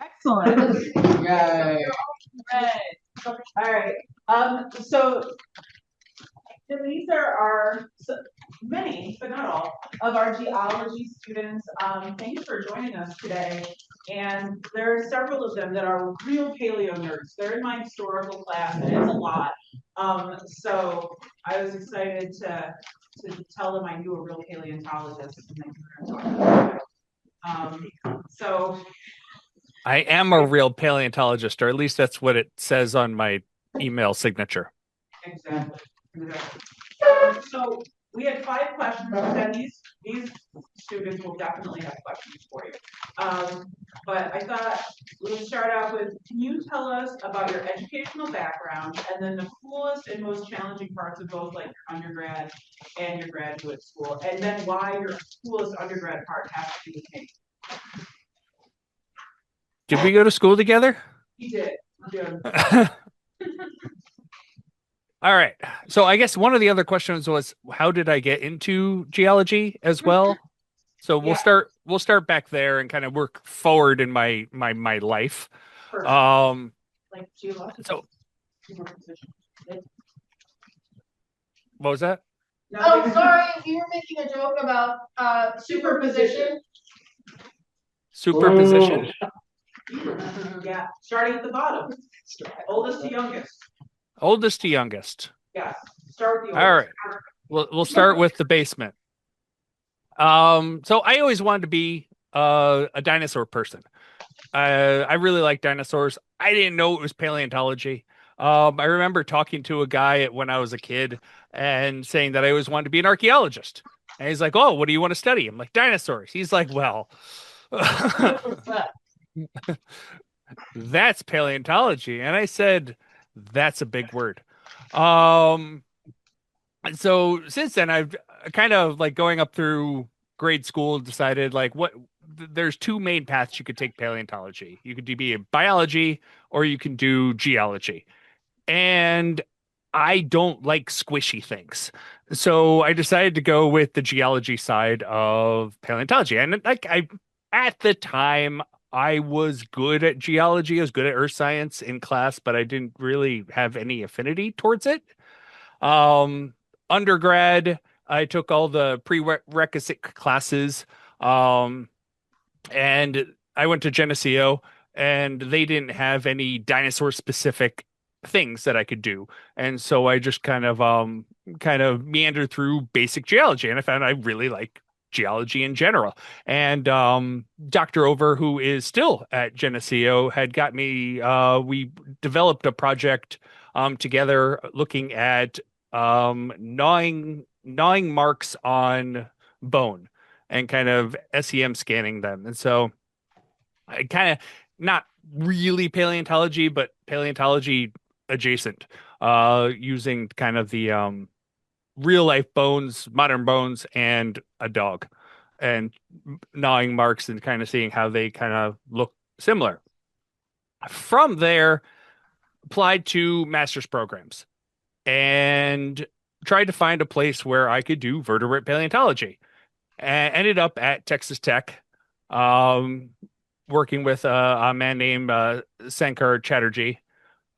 Excellent. Yay. All right. So these are many, but not all, of our geology students. Thanks for joining us today. And there are several of them that are real paleo nerds. They're in my historical class, and it's a lot. So I was excited to tell them I knew a real paleontologist. So I am a real paleontologist, or at least that's what it says on my email signature. Exactly. So we had 5 questions, and these students will definitely have questions for you. But I thought we would start out with, can you tell us about your educational background and then the coolest and most challenging parts of both like your undergrad and your graduate school, and then why your coolest undergrad part has to be with me. Did we go to school together? He did. All right. So I guess one of the other questions was, how did I get into geology as well? So we'll start back there and kind of work forward in my life. Like so what was that? Oh, sorry, you were making a joke about superposition. Superposition. Yeah, starting at the bottom. Oldest to youngest. Oldest to youngest. Yeah. Start with the oldest. All right. We'll start with the basement. So I always wanted to be a dinosaur person. I really like dinosaurs. I didn't know it was paleontology. I remember talking to a guy when I was a kid and saying that I always wanted to be an archaeologist. And he's like, "Oh, what do you want to study?" I'm like, "Dinosaurs." He's like, "Well, that's paleontology." And I said, "That's a big word." So since then, I've kind of like going up through grade school decided like there's 2 main paths you could take paleontology. You could be a biology or you can do geology. And I don't like squishy things. So I decided to go with the geology side of paleontology. And like at the time I was good at geology, I was good at earth science in class, but I didn't really have any affinity towards it. Um, Undergrad, I took all the prerequisite classes. And I went to Geneseo and they didn't have any dinosaur specific things that I could do. And so I just kind of meandered through basic geology and I found I really like geology in general. And Dr. Over, who is still at Geneseo, had got me we developed a project together looking at gnawing marks on bone and kind of SEM scanning them. And so I kind of not really paleontology, but paleontology adjacent, using kind of the real life bones, modern bones, and a dog, and gnawing marks and kind of seeing how they kind of look similar. From there, applied to master's programs and tried to find a place where I could do vertebrate paleontology. And ended up at Texas Tech, um, working with a man named Sankar Chatterjee.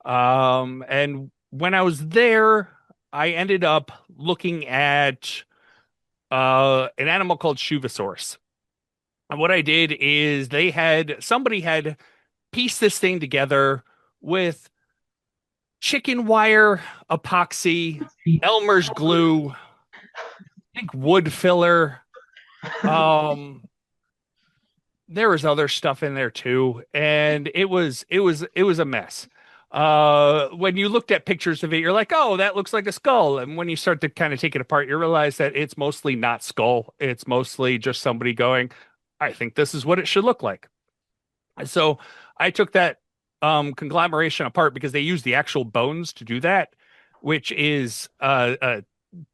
And when I was there, I ended up looking at an animal called Shuvosaurus. And what I did is somebody had pieced this thing together with chicken wire, epoxy, Elmer's glue, I think wood filler. There was other stuff in there too, and it was a mess. When you looked at pictures of it, you're like, oh, that looks like a skull. And when you start to kind of take it apart, you realize that it's mostly not skull. It's mostly just somebody going, I think this is what it should look like. So I took that conglomeration apart because they use the actual bones to do that, which is a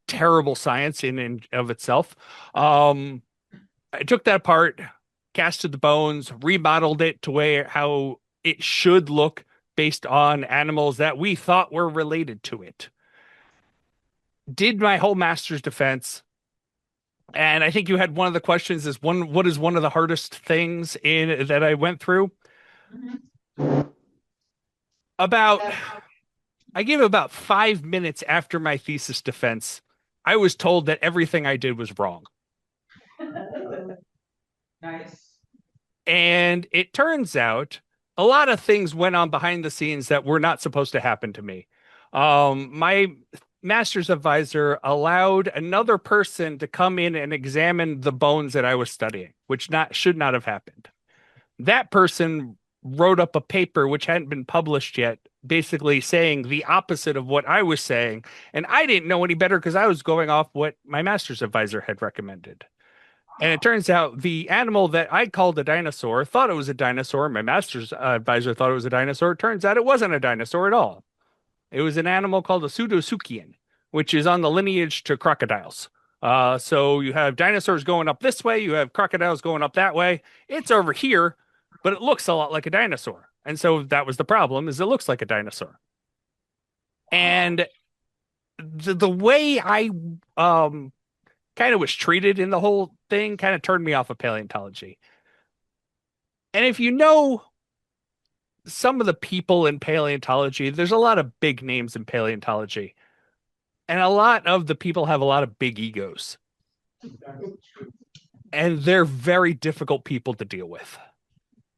terrible science in and of itself. I took that apart, casted the bones, remodeled it to how it should look based on animals that we thought were related to it. Did my whole master's defense, And I think you had one of the questions is what is one of the hardest things in that I went through? About I gave about 5 minutes after my thesis defense, I was told that everything I did was wrong. Nice. And it turns out a lot of things went on behind the scenes that were not supposed to happen to me. My master's advisor allowed another person to come in and examine the bones that I was studying, which not should not have happened. That person wrote up a paper which hadn't been published yet, basically saying the opposite of what I was saying. And I didn't know any better because I was going off what my master's advisor had recommended. And it turns out the animal that I called a dinosaur thought it was a dinosaur. My master's advisor thought it was a dinosaur. It turns out it wasn't a dinosaur at all. It was an animal called a pseudosuchian, which is on the lineage to crocodiles. So you have dinosaurs going up this way, you have crocodiles going up that way. It's over here, but it looks a lot like a dinosaur. And so that was the problem, is it looks like a dinosaur. And the way I kind of was treated in the whole thing kind of turned me off of paleontology. And if you know some of the people in paleontology, there's a lot of big names in paleontology. And a lot of the people have a lot of big egos. And they're very difficult people to deal with.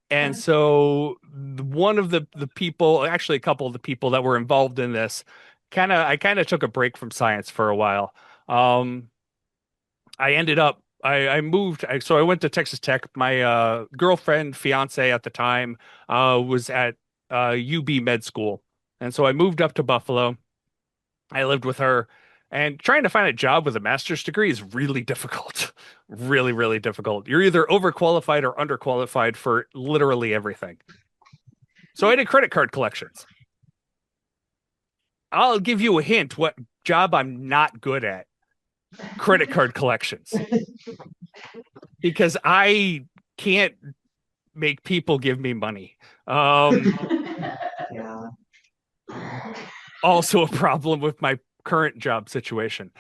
And so one of the people, actually a couple of the people that were involved in this, I kind of took a break from science for a while. I ended up I moved. So I went to Texas Tech. My girlfriend, fiance at the time, was at UB med school, and so I moved up to Buffalo. I lived with her, and trying to find a job with a master's degree is really difficult. Really, really difficult. You're either overqualified or underqualified for literally everything. So I did credit card collections. I'll give you a hint what job I'm not good at. Credit card collections. Because I can't make people give me money. Yeah. Also a problem with my current job situation.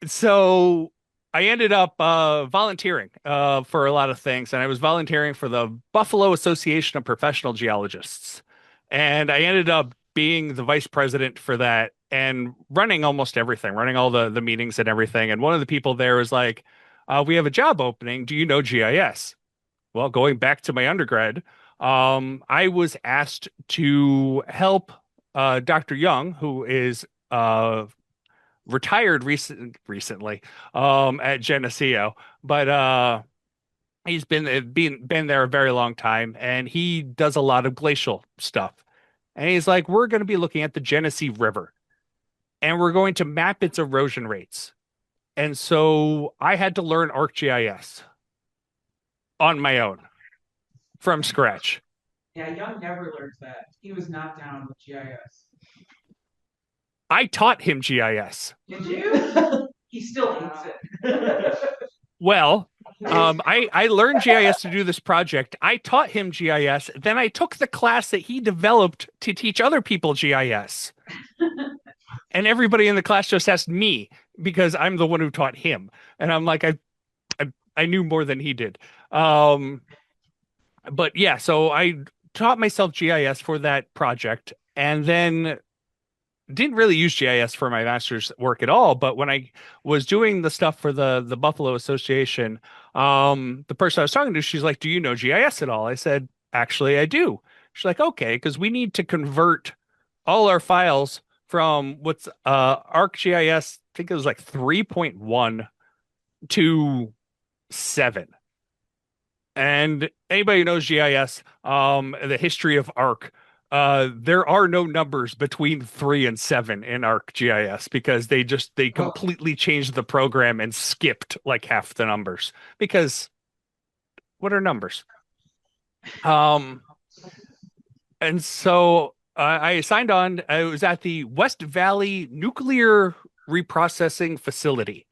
So I ended up volunteering for a lot of things, and I was volunteering for the Buffalo Association of Professional Geologists. And I ended up being the vice president for that and running almost everything, running all the meetings and everything. And one of the people there was like, we have a job opening. Do you know GIS? Well, going back to my undergrad, I was asked to help Dr. Young, who is retired recently at Geneseo, but he's been there a very long time, and he does a lot of glacial stuff. And he's like, we're going to be looking at the Genesee River, and we're going to map its erosion rates. And so I had to learn ArcGIS on my own from scratch. Yeah, Young never learned that. He was not down with GIS. I taught him GIS. Did you? He still hates it. Well, I learned GIS to do this project. I taught him GIS. Then I took the class that he developed to teach other people GIS. And everybody in the class just asked me because I'm the one who taught him. And I'm like, I knew more than he did. But yeah, so I taught myself GIS for that project, and then didn't really use GIS for my master's work at all. But when I was doing the stuff for the Buffalo Association, the person I was talking to, she's like, do you know GIS at all? I said, actually, I do. She's like, okay, because we need to convert all our files from what's ArcGIS, I think it was like 3.1 to 7. And anybody who knows GIS, the history of Arc, there are no numbers between 3 and 7 in ArcGIS because they completely changed the program and skipped like half the numbers because what are numbers? And so I signed on. I was at the West Valley Nuclear Reprocessing Facility.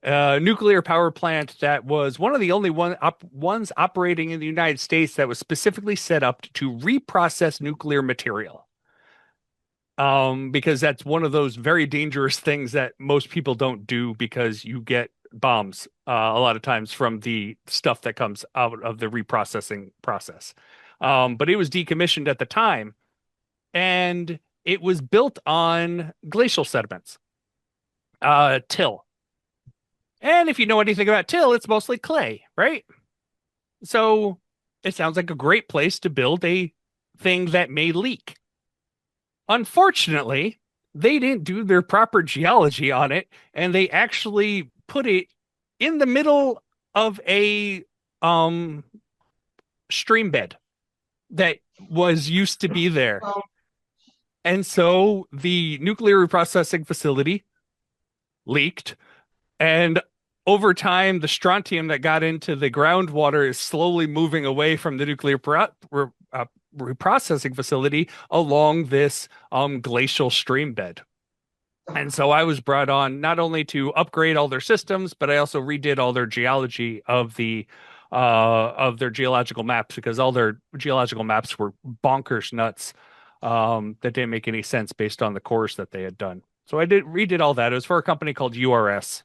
Nuclear power plant that was one of the only ones operating in the United States that was specifically set up to reprocess nuclear material. because that's one of those very dangerous things that most people don't do because you get bombs a lot of times from the stuff that comes out of the reprocessing process. But it was decommissioned at the time, and it was built on glacial sediments, till. And if you know anything about till, it's mostly clay, right? So it sounds like a great place to build a thing that may leak. Unfortunately, they didn't do their proper geology on it, and they actually put it in the middle of a um stream bed that was used to be there. And so the nuclear reprocessing facility leaked, and over time, the strontium that got into the groundwater is slowly moving away from the nuclear reprocessing facility along this glacial stream bed. And so I was brought on not only to upgrade all their systems, but I also redid all their geology of their geological maps, because all their geological maps were bonkers nuts, that didn't make any sense based on the cores that they had done. So I redid all that. It was for a company called URS.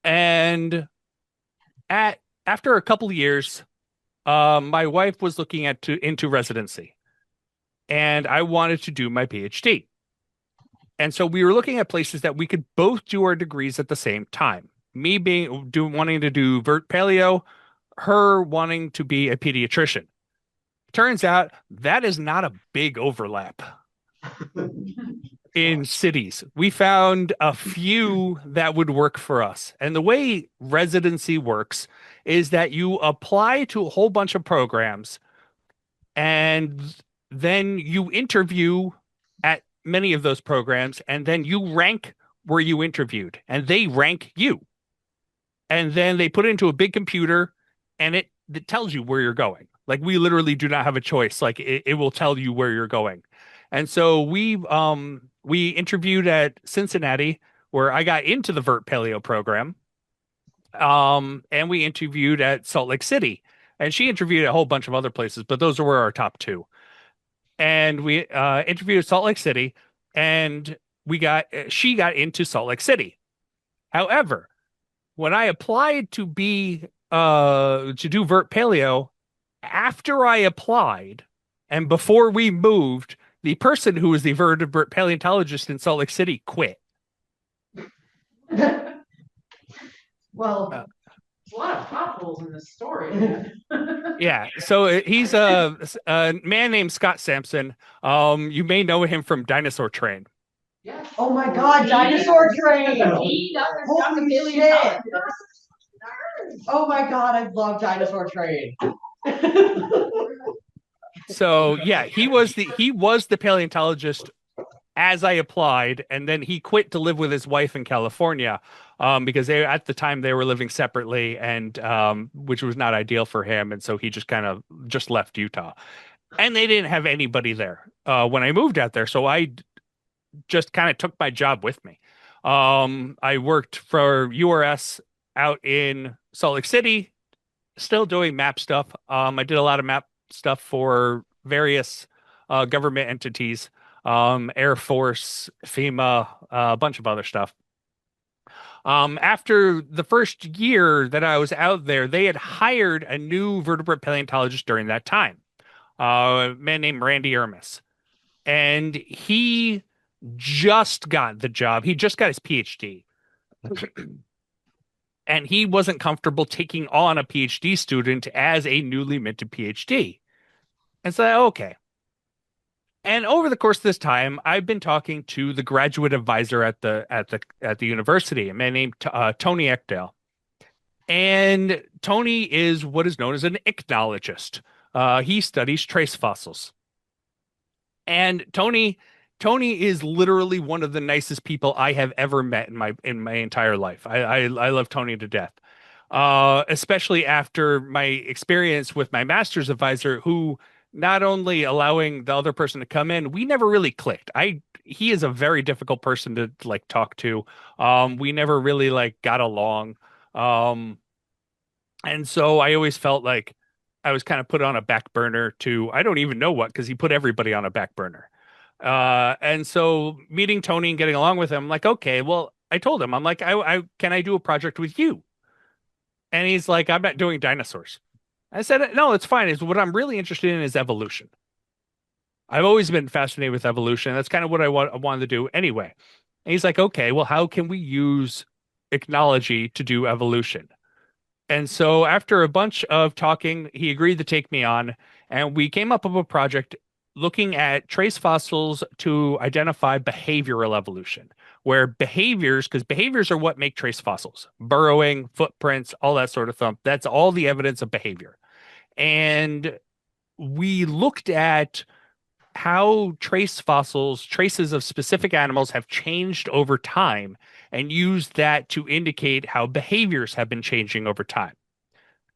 And after a couple of years, my wife was looking into residency, and I wanted to do my PhD. And so we were looking at places that we could both do our degrees at the same time. Me wanting to do vert paleo, her wanting to be a pediatrician. Turns out that is not a big overlap in cities. We found a few that would work for us. And the way residency works is that you apply to a whole bunch of programs, and then you interview at many of those programs, and then you rank where you interviewed, and they rank you. And then they put it into a big computer, and it tells you where you're going. Like, we literally do not have a choice. Like, it will tell you where you're going. And so we interviewed at Cincinnati, where I got into the Vert Paleo program. And we interviewed at Salt Lake City, and she interviewed at a whole bunch of other places, but those were our top two. And we interviewed at Salt Lake City, and she got into Salt Lake City. However, when I applied to do Vert Paleo, after I applied and before we moved, the person who was the vertebrate paleontologist in Salt Lake City quit. Well, There's a lot of potholes in this story. Yeah, so he's a man named Scott Sampson. You may know him from Dinosaur Train. Yes. oh my God, dinosaur train. He does Holy shit. Oh my God, I love dinosaur train. So yeah, he was the paleontologist as I applied, and then he quit to live with his wife in California, because at the time they were living separately, and which was not ideal for him, and so he just kind of just left Utah, and they didn't have anybody there when I moved out there, so I just kind of took my job with me. I worked for URS out in Salt Lake City, still doing map stuff. I did a lot of map stuff for various government entities, Air Force, FEMA, a bunch of other stuff. After the first year that I was out there, they had hired a new vertebrate paleontologist during that time, a man named Randy Ermis. And he just got the job. He just got his PhD. And he wasn't comfortable taking on a PhD student as a newly minted PhD. And so, okay. And over the course of this time, I've been talking to the graduate advisor at the university, a man named Tony Eckdale. And Tony is what is known as an ichnologist. He studies trace fossils. And Tony is literally one of the nicest people I have ever met in my entire life. I love Tony to death. Especially after my experience with my master's advisor, who not only allowing the other person to come in, we never really clicked. He is a very difficult person to like talk to. We never really like got along. And so I always felt like I was kind of put on a back burner to, I don't even know what, because he put everybody on a back burner. And so meeting Tony and getting along with him, I'm like, okay, well, I told him, I'm like, I can I do a project with you? And he's like, I'm not doing dinosaurs. I said, no, it's fine. What I'm really interested in is evolution. I've always been fascinated with evolution. That's kind of what I wanted to do anyway. And he's like, okay, well, how can we use technology to do evolution? And so after a bunch of talking, he agreed to take me on, and we came up with a project looking at trace fossils to identify behavioral evolution, where behaviors, because behaviors are what make trace fossils, burrowing, footprints, all that sort of stuff. That's all the evidence of behavior. And we looked at how trace fossils, traces of specific animals have changed over time and used that to indicate how behaviors have been changing over time.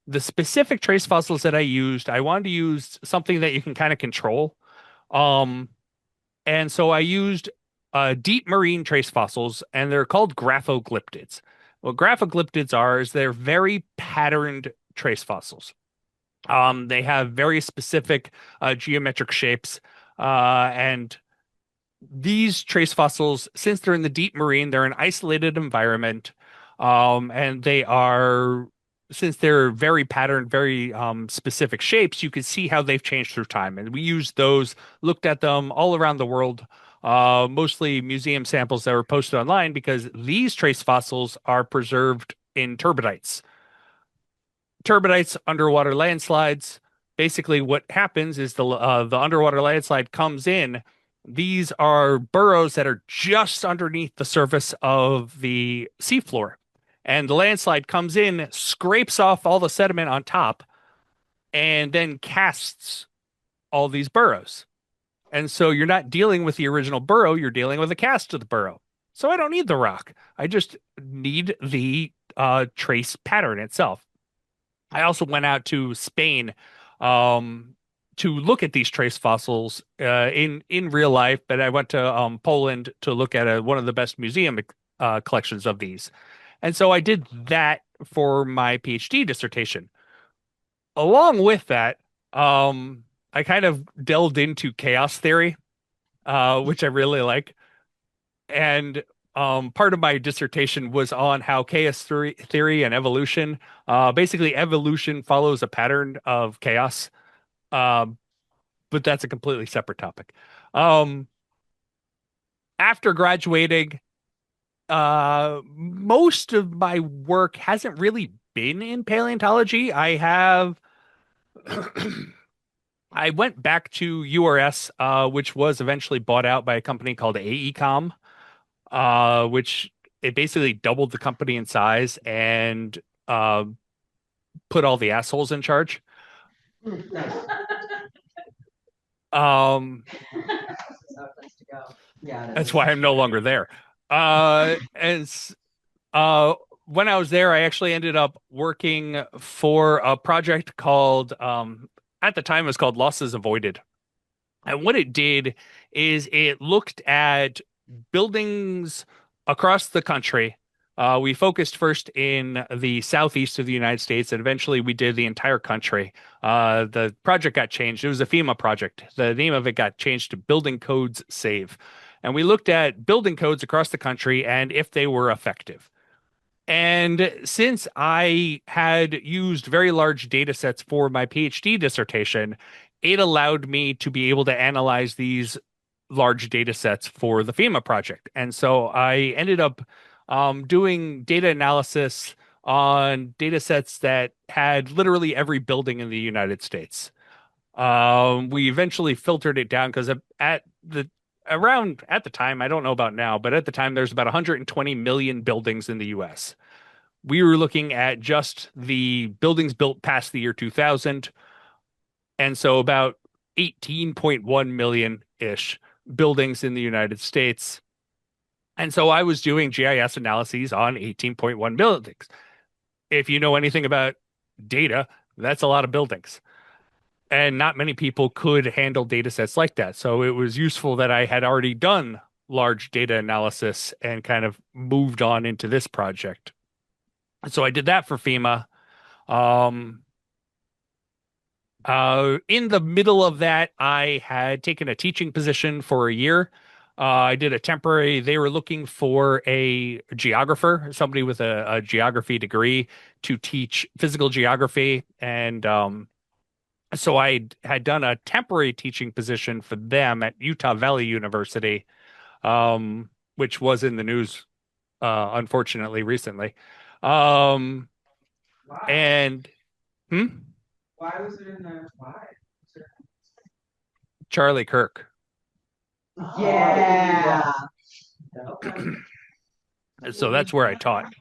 The specific trace fossils that I used, I wanted to use something that you can kind of control. Um, and so I used deep marine trace fossils, and they're called graphoglyptids. What graphoglyptids are is they're very patterned trace fossils. They have very specific geometric shapes, and these trace fossils, since they're in the deep marine, they're an isolated environment, and they are, since they're very patterned, very specific shapes, you can see how they've changed through time. And we used those, looked at them all around the world, mostly museum samples that were posted online because these trace fossils are preserved in turbidites. Turbidites, underwater landslides. Basically, what happens is the underwater landslide comes in. These are burrows that are just underneath the surface of the seafloor, and the landslide comes in, scrapes off all the sediment on top, and then casts all these burrows. And so you're not dealing with the original burrow; you're dealing with a cast of the burrow. So I don't need the rock. I just need the trace pattern itself. I also went out to Spain um, to look at these trace fossils in real life, but I went to Poland to look at one of the best museum collections of these. And so I did that for my PhD dissertation. Along with that, I kind of delved into chaos theory, which I really like. And part of my dissertation was on how theory and evolution, basically evolution follows a pattern of chaos, um, but that's a completely separate topic. Um, After graduating, most of my work hasn't really been in paleontology. I went back to URS, which was eventually bought out by a company called AECOM, which it basically doubled the company in size and put all the assholes in charge. Nice. Um, Place to go. Yeah, that's why I'm no longer there. As when I was there, I actually ended up working for a project called at the time it was called Losses Avoided. And what it did is it looked at buildings across the country. We focused first in the southeast of the United States, and eventually we did the entire country. The project got changed. It was a FEMA project. The name of it got changed to Building Codes Save. And we looked at building codes across the country and if they were effective. And since I had used very large data sets for my PhD dissertation, it allowed me to be able to analyze these large data sets for the FEMA project. And so I ended up doing data analysis on data sets that had literally every building in the United States. We eventually filtered it down because at the time, I don't know about now, but at the time there's about 120 million buildings in the US. We were looking at just the buildings built past the year 2000, and so about 18.1 million-ish buildings in the United States. And so I was doing GIS analyses on 18.1 buildings. If you know anything about data, that's a lot of buildings. And not many people could handle data sets like that. So it was useful that I had already done large data analysis and kind of moved on into this project. So I did that for FEMA. In the middle of that, I had taken a teaching position for a year. I did a temporary, they were looking for a geographer, somebody with a geography degree to teach physical geography. And so I had done a temporary teaching position for them at Utah Valley University, which was in the news, unfortunately, recently. Um, Why? and hmm? Why was it in the why? Charlie Kirk. Yeah. Okay. So that's where I taught.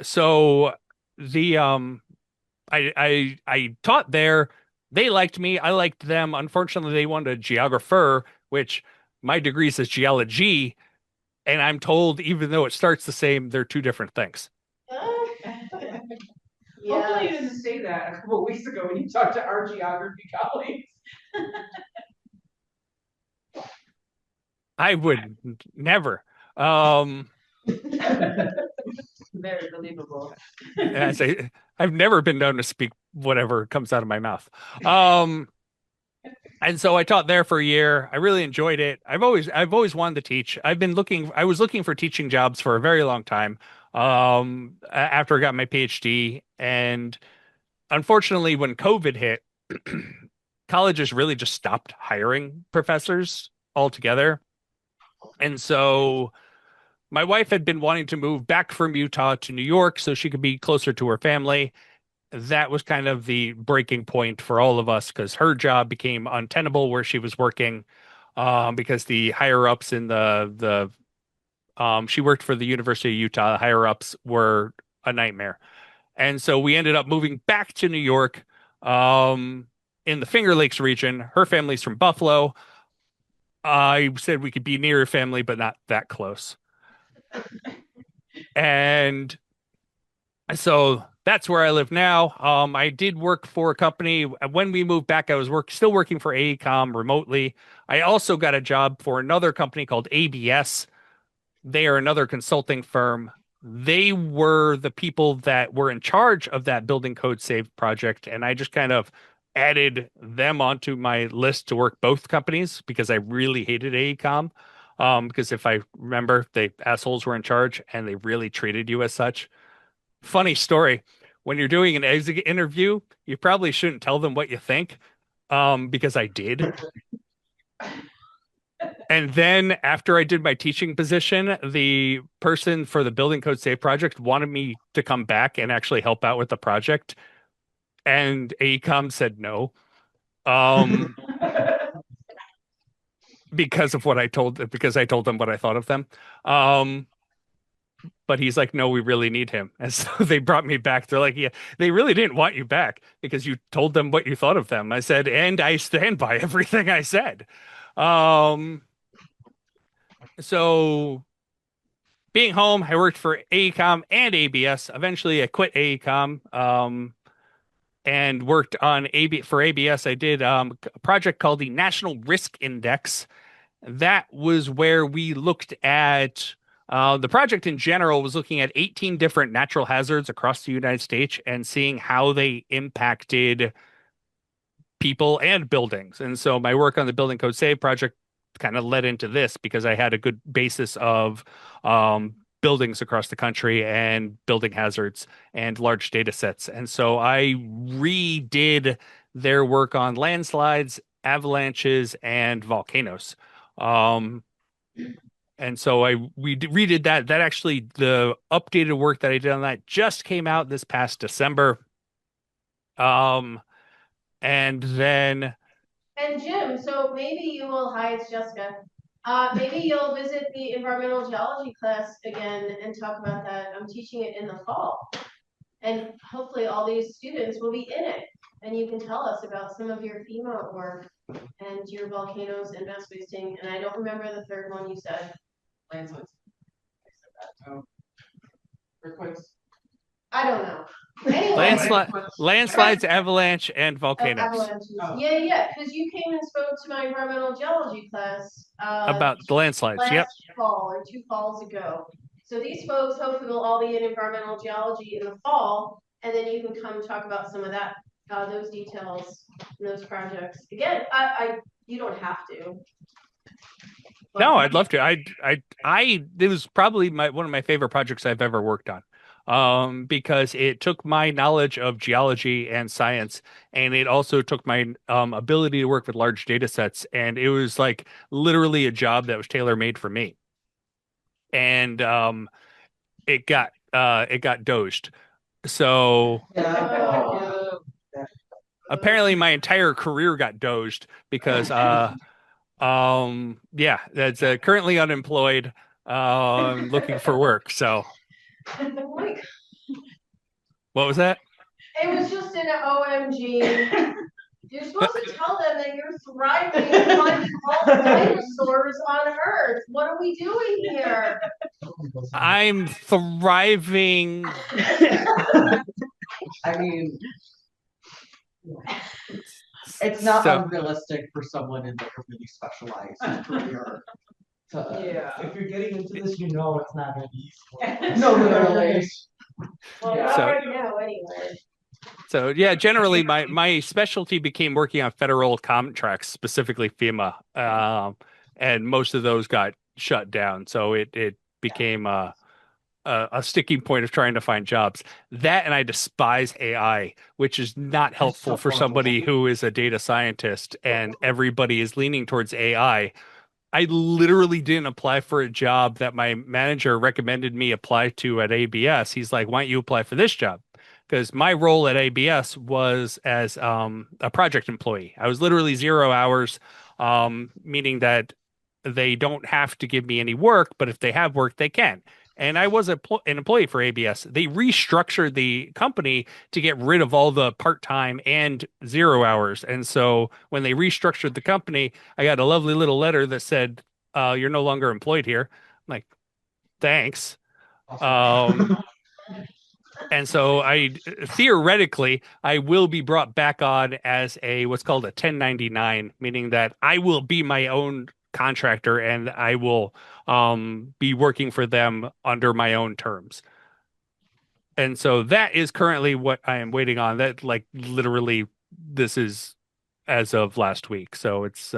So the I taught there. They liked me. I liked them. Unfortunately, they wanted a geographer, which my degree says geology, and I'm told even though it starts the same, they're two different things. Hopefully you didn't say that a couple of weeks ago when you talked to our geography colleagues. I would never. Um, Very believable. I say I've never been known to speak whatever comes out of my mouth. And so I taught there for a year. I really enjoyed it. I've always wanted to teach. I was looking for teaching jobs for a very long time. After I got my PhD, and unfortunately when COVID hit, colleges really just stopped hiring professors altogether. And so my wife had been wanting to move back from Utah to New York so she could be closer to her family. That was kind of the breaking point for all of us because her job became untenable where she was working, because the higher ups in she worked for the University of Utah. The higher ups were a nightmare. And so we ended up moving back to New York, in the Finger Lakes region. Her family's from Buffalo. I said we could be near her family, but not that close. And so that's where I live now. I did work for a company when we moved back. I was still working for AECOM remotely. I also got a job for another company called ABS. They are another consulting firm. They were the people that were in charge of that building code save project, and I just kind of added them onto my list to work both companies because I really hated AECOM. Because if I remember, the assholes were in charge and they really treated you as such. Funny story. When you're doing an exit interview, you probably shouldn't tell them what you think, because I did. And then after I did my teaching position, the person for the Building Code Save project wanted me to come back and actually help out with the project. And AECOM said no. Because I told them what I thought of them. But he's like, no, we really need him. And so they brought me back. They're like, yeah, they really didn't want you back because you told them what you thought of them. I said, and I stand by everything I said. So being home, I worked for AECOM and ABS. Eventually, I quit AECOM, and worked on for ABS. I did a project called the National Risk Index. That was where we looked at the project in general was looking at 18 different natural hazards across the United States and seeing how they impacted people and buildings. And so my work on the Building Code Save project kind of led into this because I had a good basis of buildings across the country and building hazards and large data sets. And so I redid their work on landslides, avalanches, and volcanoes. And so we redid that. That actually, the updated work that I did on that just came out this past December. And then And Jim, so maybe you will, hi, it's Jessica. Maybe you'll visit the environmental geology class again and talk about that. I'm teaching it in the fall. And hopefully all these students will be in it. And you can tell us about some of your FEMA work and your volcanoes and mass wasting. And I don't remember the third one you said. Landslides. I said that. Oh. Earthquakes. I don't know. Anyway. Landslides, avalanche, and volcanoes. Avalanches. Oh. Yeah, because you came and spoke to my environmental geology class about the landslides. Last fall or 2 falls ago. So these folks hopefully will all be in environmental geology in the fall, and then you can come talk about some of that those details, and those projects. Again, you don't have to. But No, I'd love to. It was probably one of my favorite projects I've ever worked on. Because it took my knowledge of geology and science, and it also took my ability to work with large data sets, and it was like literally a job that was tailor-made for me. And it got doged. So Oh. apparently my entire career got doged because yeah, that's currently unemployed, looking for work. So Oh my God. what was that? It was just an OMG. You're supposed to tell them that you're thriving and finding all the dinosaurs on Earth. What are we doing here? I'm thriving. I mean, it's not So unrealistic for someone in like a really specialized career. If you're getting into this, you know it's not going to be easy. No, really. Well, Yeah. not So- right now, anyway. So yeah, generally my specialty became working on federal contracts, specifically FEMA, and most of those got shut down. So it became a sticking point of trying to find jobs. That, and I despise AI, which is not helpful for somebody who is a data scientist, and everybody is leaning towards AI. I literally didn't apply for a job that my manager recommended me apply to at ABS. He's like, "Why don't you apply for this job?" Because my role at ABS was as a project employee. I was literally 0 hours, meaning that they don't have to give me any work, but if they have work, they can. And I was an employee for ABS. They restructured the company to get rid of all the part-time and 0 hours. And so when they restructured the company, I got a lovely little letter that said, "You're no longer employed here." I'm like, thanks. And so theoretically, I will be brought back on as what's called a 1099, meaning that I will be my own contractor and I will be working for them under my own terms. And so that is currently what I am waiting on. That, like, literally this is as of last week. So it's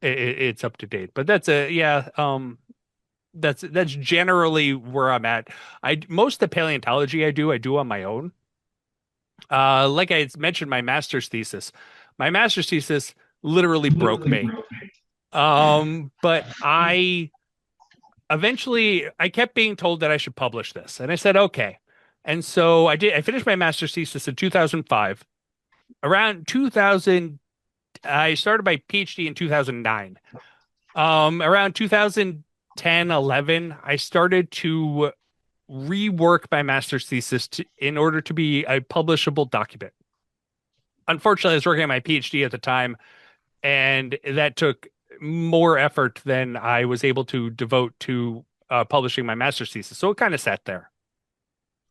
it's up to date. But that's that's generally where I'm at. Most of the paleontology I do on my own. Like I mentioned, my master's thesis. My master's thesis literally broke me. But I kept being told that I should publish this, and I said okay. And so I did. I finished my master's thesis in 2005. Around 2000, I started my PhD in 2009. Around 2010, 11, I started to rework my master's thesis in order to be a publishable document. Unfortunately, I was working on my PhD at the time, and that took more effort than I was able to devote to publishing my master's thesis. So it kind of sat there.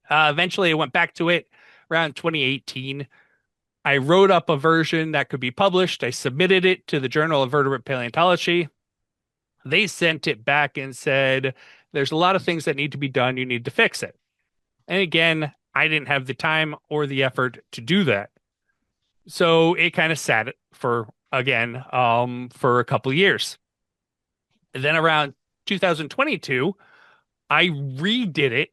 Eventually, I went back to it around 2018. I wrote up a version that could be published. I submitted it to the Journal of Vertebrate Paleontology. They sent it back and said, "There's a lot of things that need to be done. You need to fix it." And again, I didn't have the time or the effort to do that. So it kind of sat for a couple of years. And then around 2022, I redid it.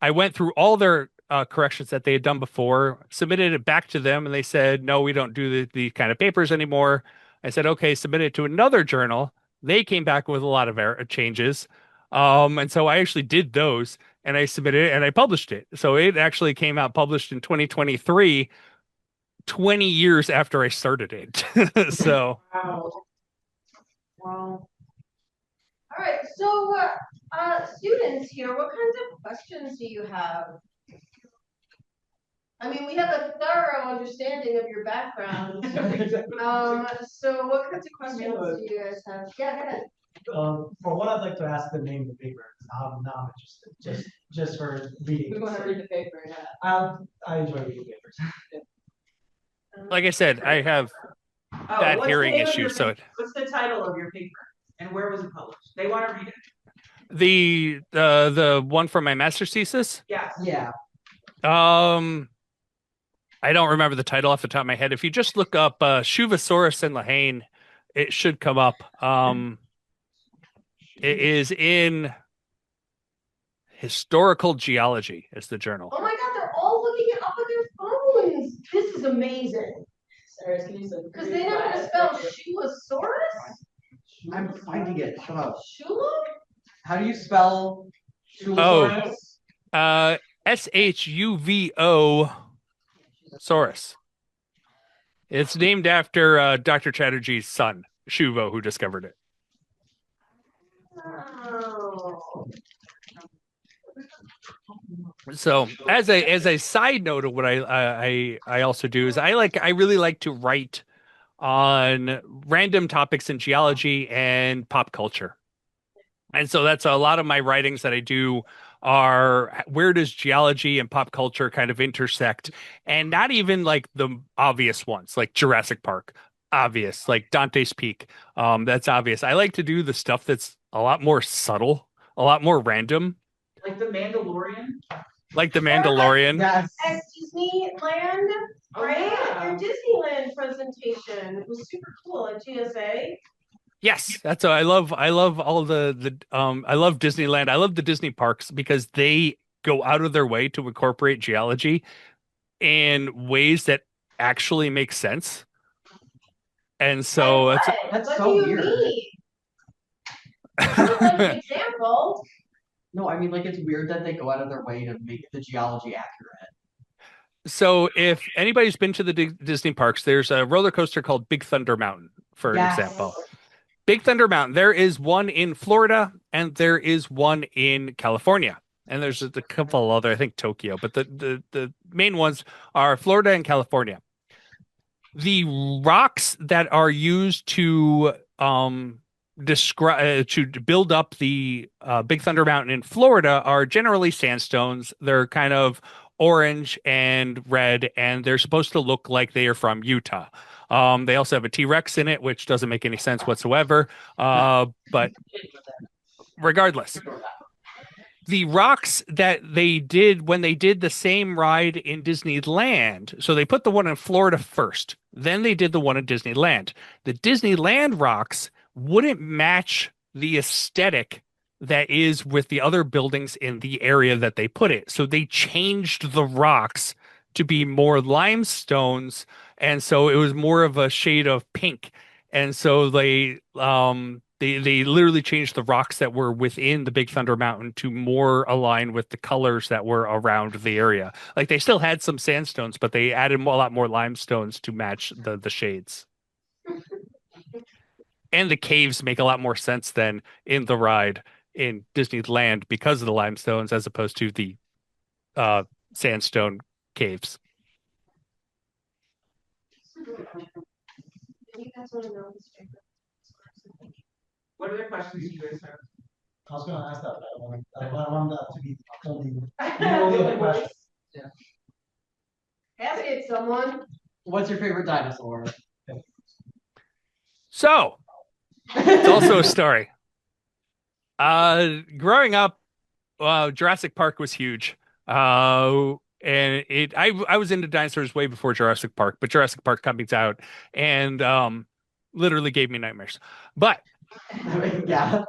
I went through all their corrections that they had done before, submitted it back to them, and they said, "No, we don't do these kind of papers anymore." I said, "Okay, submit it to another journal." They came back with a lot of changes. And so I actually did those, and I submitted it and I published it. So it actually came out published in 2023, 20 years after I started it. So Wow. Wow. All right, so students here, what kinds of questions do you have? I mean, we have a thorough understanding of your background. So what kinds of questions do you guys have? Yeah, go ahead. For one, I'd like to ask the name of the paper. Now I'm interested, just for reading. We want to read the paper, yeah. I enjoy reading papers. like I said, I have bad what's the hearing name of your issues. So paper? What's the title of your paper? And where was it published? They want to read it. the one from my master's thesis, Yes. Yeah. I I don't remember the title off the top of my head. If you just look up Shuvasaurus and Lehane, it should come up. It is in Historical Geology is the journal. Oh my God, they're all looking it up on their phones. This is amazing. Because they know how to spell Shuvasaurus? I'm finding it. Shut up. Shula? How do you spell Shulosaurus? Shuvo Saurus. It's named after Dr. Chatterjee's son, Shuvo, who discovered it. Oh. So, as a side note of what I also do is I really like to write on random topics in geology and pop culture. And so that's a lot of my writings that I do are where does geology and pop culture kind of intersect, and not even like the obvious ones like Jurassic Park, obvious, like Dante's Peak. That's obvious. I like to do the stuff that's a lot more subtle, a lot more random. Like the Mandalorian? Like the Mandalorian. Yes. At Disneyland, right? Yeah. Your Disneyland presentation was super cool at GSA. Yes, that's I love all the I love Disneyland. I love the Disney parks because they go out of their way to incorporate geology in ways that actually make sense. And so Like it's what? That's What so do you weird. mean? I would like an example. No, I mean, like, it's weird that they go out of their way to make the geology accurate. so if anybody's been to the Disney parks, there's a roller coaster called Big Thunder Mountain, for Yes. example. Big Thunder Mountain. There is one in Florida and there is one in California. And there's a couple other, I think Tokyo, but the main ones are Florida and California. The rocks that are used to describe to build up the Big Thunder Mountain in Florida are generally sandstones. They're kind of orange and red, and they're supposed to look like they are from Utah. They also have a T-Rex in it, which doesn't make any sense whatsoever. But regardless, the rocks that they did when they did the same ride in Disneyland, so they put the one in Florida first, then they did the one in Disneyland. The Disneyland rocks wouldn't match the aesthetic that is with the other buildings in the area that they put it. So they changed the rocks to be more limestones, and so it was more of a shade of pink. And so they literally changed the rocks that were within the Big Thunder Mountain to more align with the colors that were around the area. Like they still had some sandstones, but they added a lot more limestones to match the shades. And the caves make a lot more sense than in the ride in Disneyland because of the limestones as opposed to the sandstone caves. You guys want to know this paper? What other questions do you guys have? I was gonna ask that, but I want that to be only The the only only question. Ask it, someone. What's your favorite dinosaur? So it's also a story. Growing up, Jurassic Park was huge. And I was into dinosaurs way before Jurassic Park, but Jurassic Park comes out and literally gave me nightmares. But Yeah.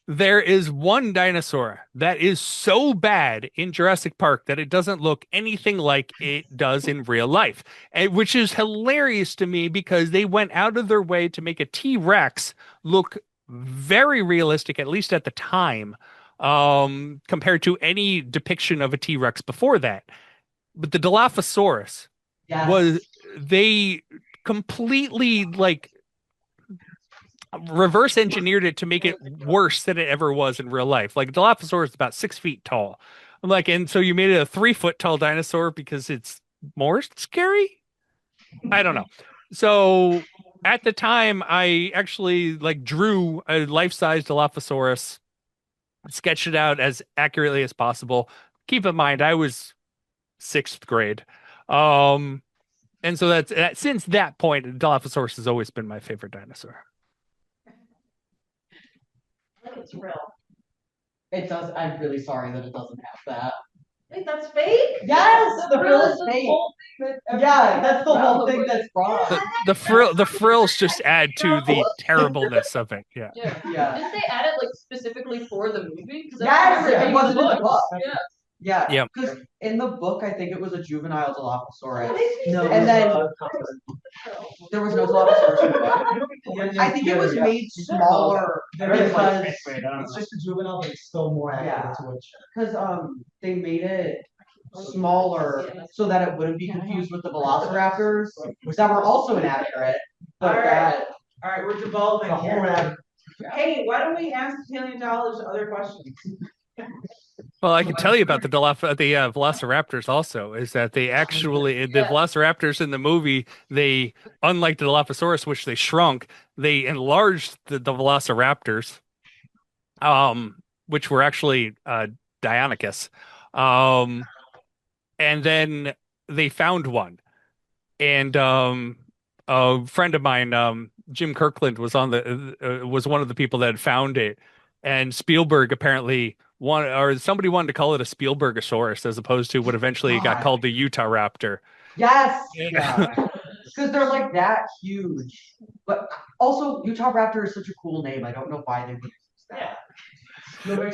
there is one dinosaur that is so bad in Jurassic Park that it doesn't look anything like it does in real life, and which is hilarious to me because they went out of their way to make a T-Rex look very realistic, at least at the time, compared to any depiction of a T-Rex before that. But the Dilophosaurus Yes. was they completely like reverse engineered it to make it worse than it ever was in real life. Like Dilophosaurus is about 6 feet tall. I'm like, and so you made it a 3 foot tall dinosaur because it's more scary? I don't know. So at the time, I actually like drew a life-size Dilophosaurus, sketched it out as accurately as possible. Keep in mind, I was 6th grade. And so that since that point, Dilophosaurus has always been my favorite dinosaur. It's real. It does. I'm really sorry that it doesn't have that. Wait, that's fake? Yes, the Real frill is is the fake. whole Yeah, that's the whole thing that's wrong. The frills just add to the terribleness of it. Yeah. Yeah. Did they add it like specifically for the movie? 'Cause I Yes, remember it reading wasn't in the books. book. Yeah. Yeah, Yep. because in the book, I think it was a juvenile Dilophosaurus. No, And then there was no Dilophosaurus in the book. yeah, I think it was made smaller because it's just a juvenile, but it's still more accurate to what. they made it smaller so that it wouldn't be confused with the Velociraptors, that were also inaccurate. But All right, we're devolving The whole here. rabbit. Hey, why don't we ask paleontologists other questions? Well, I can tell you about the Velociraptors also, is that they actually, the Velociraptors in the movie, they, unlike the Dilophosaurus, which they shrunk, they enlarged the Velociraptors, which were actually Deinonychus. And then they found one. And a friend of mine, Jim Kirkland, was was one of the people that had found it. And Spielberg apparently somebody wanted to call it a Spielbergosaurus as opposed to what eventually got called the Utah Raptor. yes, because they're like that huge. But also, Utah Raptor is such a cool name. I don't know why they would use that.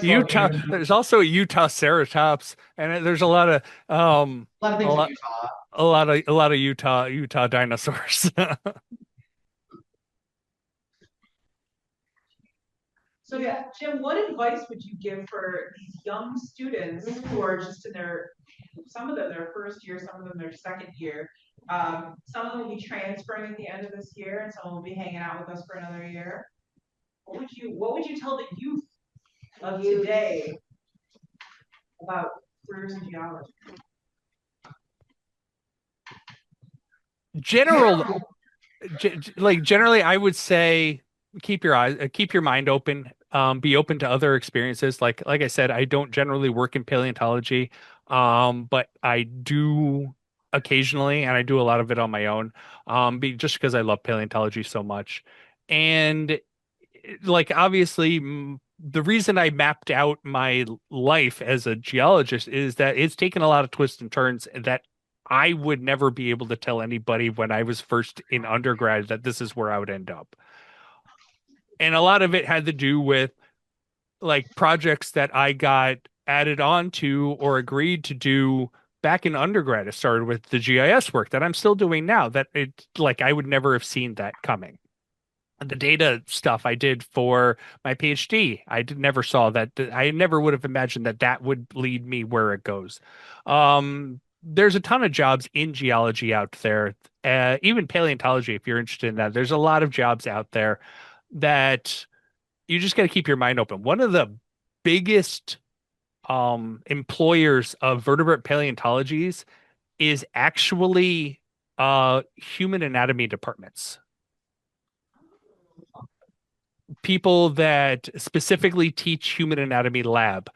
Utah. There's also a Utah Ceratops, and there's a lot of A lot of things in Utah. a lot of Utah dinosaurs. So yeah, Jim, what advice would you give for these young students who are just in some of them their first year, some of them their second year? Some of them will be transferring at the end of this year, and some will be hanging out with us for another year. What would you tell the youth of today about careers in geology? Generally, I would say keep your mind open. Be open to other experiences. Like I said, I don't generally work in paleontology, but I do occasionally, and I do a lot of it on my own. Just because I love paleontology so much, and like obviously. The reason I mapped out my life as a geologist is that it's taken a lot of twists and turns that I would never be able to tell anybody when I was first in undergrad that this is where I would end up. And a lot of it had to do with like projects that I got added on to or agreed to do back in undergrad. It started with the GIS work that I'm still doing now, that I would never have seen that coming. The data stuff I did for my PhD, never saw that. I never would have imagined that would lead me where it goes. There's a ton of jobs in geology out there, even paleontology, if you're interested in that. There's a lot of jobs out there that you just got to keep your mind open. One of the biggest employers of vertebrate paleontologies is actually human anatomy departments. People that specifically teach human anatomy lab,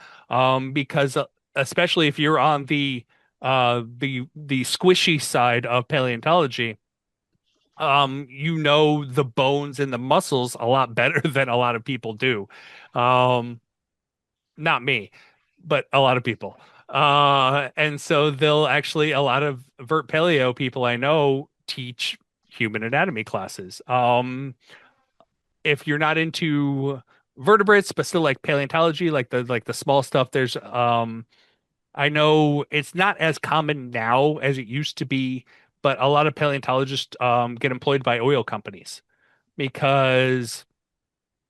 because especially if you're on the squishy side of paleontology, the bones and the muscles a lot better than a lot of people do. Not me, but a lot of people. And so a lot of vert paleo people I know teach human anatomy classes. If you're not into vertebrates, but still like paleontology, like the small stuff, there's I know it's not as common now as it used to be, but a lot of paleontologists get employed by oil companies because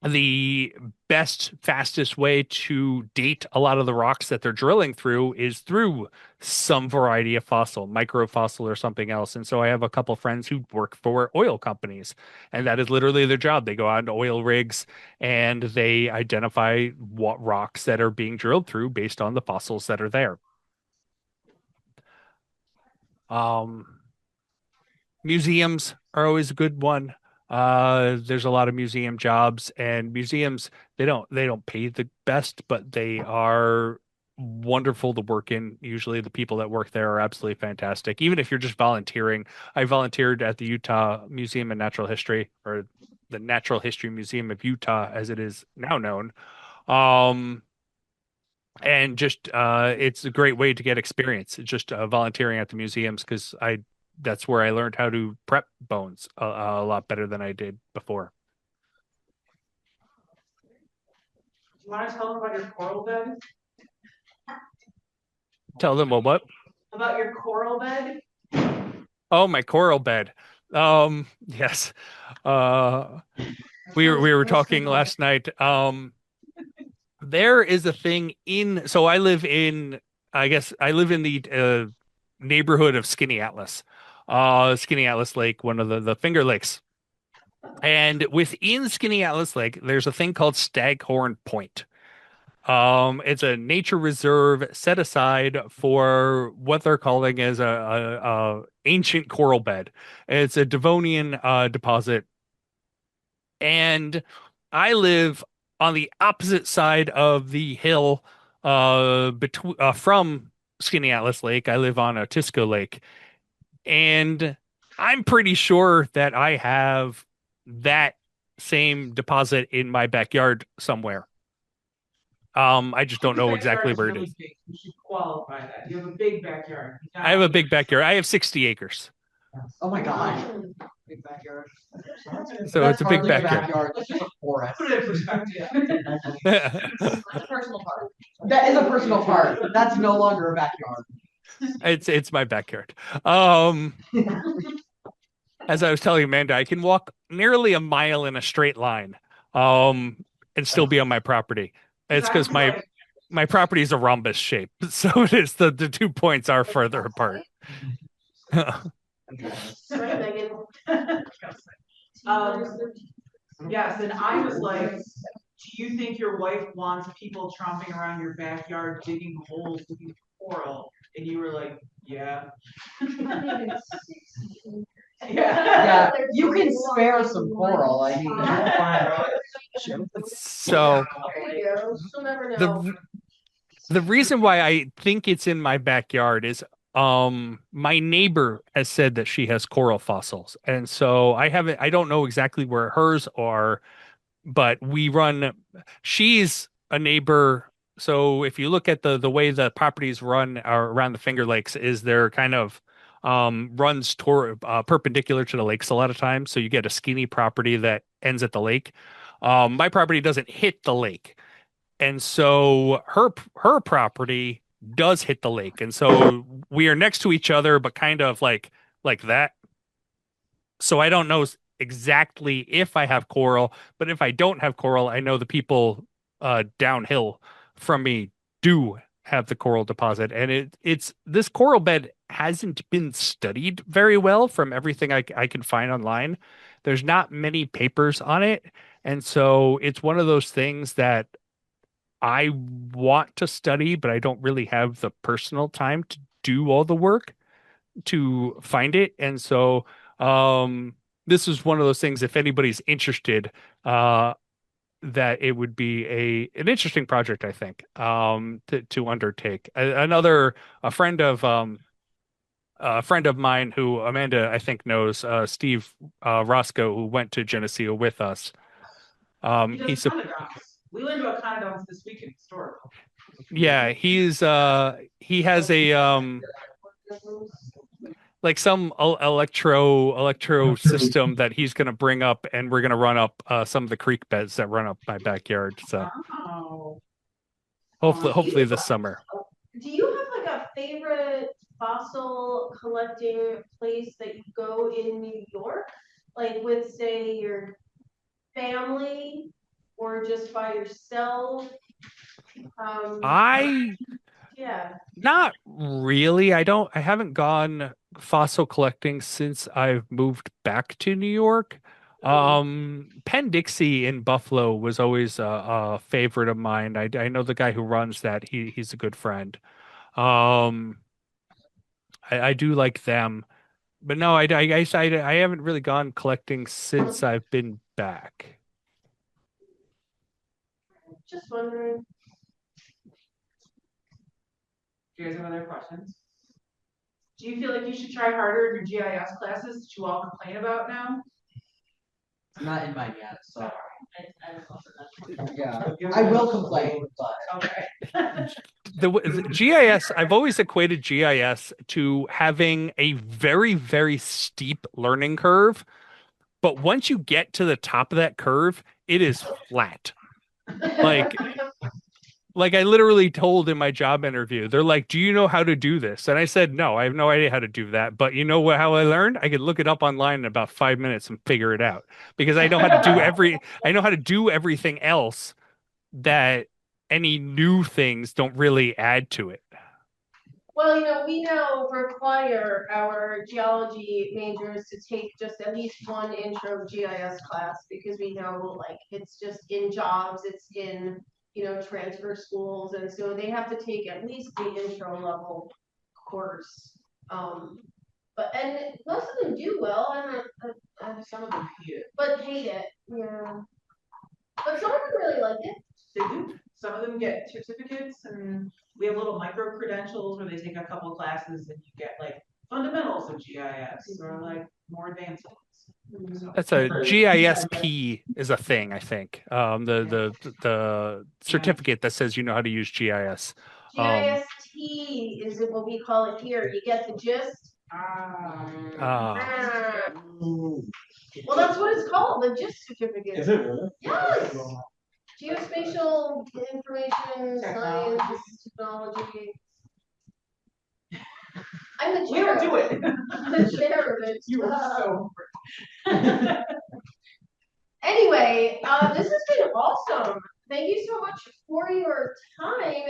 the best, fastest way to date a lot of the rocks that they're drilling through is through some variety of fossil, microfossil or something else. And so I have a couple friends who work for oil companies, and that is literally their job. They go out to oil rigs and they identify what rocks that are being drilled through based on the fossils that are there. Museums are always a good one. There's a lot of museum jobs, and museums they don't pay the best, but they are wonderful to work in. Usually the people that work there are absolutely fantastic. Even if you're just volunteering. I volunteered at the Utah Museum of Natural History, or the Natural History Museum of Utah as it is now known. and just it's a great way to get experience. It's just volunteering at the museums because that's where I learned how to prep bones a lot better than I did before. Do you want to tell them about your coral bed? Tell them what? About your coral bed? Oh, my coral bed. Yes. We were talking last night. There is a thing so I live in, I guess I live in the neighborhood of Skinny Atlas. Skinny Atlas Lake, one of the Finger Lakes. And within Skinny Atlas Lake, there's a thing called Staghorn Point. It's a nature reserve set aside for what they're calling as a ancient coral bed. It's a Devonian deposit, and I live on the opposite side of the hill between from Skinny Atlas Lake. I live on Otisco Lake, and I'm pretty sure that I have that same deposit in my backyard somewhere. I just don't know exactly where it is. Big. You should qualify that. You have a big backyard. I have a big backyard. I have 60 acres. Oh my god. Big backyard. So That's it's a big hardly backyard. That's just a forest. Put it in perspective. That's a personal part. That is a personal part. That's no longer a backyard. It's my backyard. As I was telling Amanda, I can walk nearly a mile in a straight line, and still be on my property. It's because my property is a rhombus shape, so it is the 2 points are further apart. Right, Megan? Yes, and I was like, do you think your wife wants people tromping around your backyard digging holes looking for coral? And you were like, yeah. Yeah, you can spare some coral. I mean, So She'll never know. the reason why I think it's in my backyard is my neighbor has said that she has coral fossils, and so I don't know exactly where hers are, but she's a neighbor. So if you look at the way the properties run around the Finger Lakes, is they're kind of runs toward perpendicular to the lakes a lot of times, so you get a skinny property that ends at the lake. My property doesn't hit the lake, and so her property does hit the lake, and so we are next to each other, but kind of like that. So I don't know exactly if I have coral, but if I don't have coral, I know the people downhill from me do have the coral deposit, and it's this coral bed hasn't been studied very well from everything I can find online. There's not many papers on it, and so it's one of those things that I want to study, but I don't really have the personal time to do all the work to find it. And so this is one of those things, if anybody's interested, that it would be an interesting project, I think, to undertake. A friend of mine who Amanda, I think, knows, Steve Roscoe, who went to Geneseo with us. He's We went to a condoms this week in historical. Yeah, he has a like some electro system that he's going to bring up, and we're going to run up some of the creek beds that run up my backyard. So hopefully this summer. Do you have like a favorite fossil collecting place that you go in New York? Like with, say, your family or just by yourself? Yeah. Not really. I haven't gone fossil collecting since I've moved back to New York. Penn-Dixie in Buffalo was always a favorite of mine. I know the guy who runs that. He's a good friend. I do like them, but no, I guess I haven't really gone collecting since I've been back. Just wondering. Do you guys have other questions? Do you feel like you should try harder in your GIS classes that you all complain about now? it's not in mine yet, so. Yeah, I will complain, but Okay. The GIS, I've always equated GIS to having a very, very steep learning curve. But once you get to the top of that curve, it is flat. Like I literally told in my job interview, they're like, "Do you know how to do this?" And I said, "No, I have no idea how to do that." But you know what? How I learned? I could look it up online in about 5 minutes and figure it out because I know how to do I know how to do everything else that any new things don't really add to it. Well, we now require our geology majors to take just at least one intro GIS class because we know like it's just in jobs, it's in transfer schools, and so they have to take at least the intro level course. And most of them do well, and Some of them hate it. but hate it. Yeah. But some of them really like it. They do. Some of them get certificates, and we have little micro credentials where they take a couple classes and you get like fundamentals of GIS or like more advanced ones. So. That's a GISP is a thing, I think. The certificate that says you know how to use GIS. GIST is what we call it here. You get the gist? Well, that's what it's called, the GIST certificate. Is it really? Yes. Geospatial information science technology. I'm the chair. We'll do it. I'm the chair of it. You are so. Anyway, this has been awesome. Thank you so much for your time.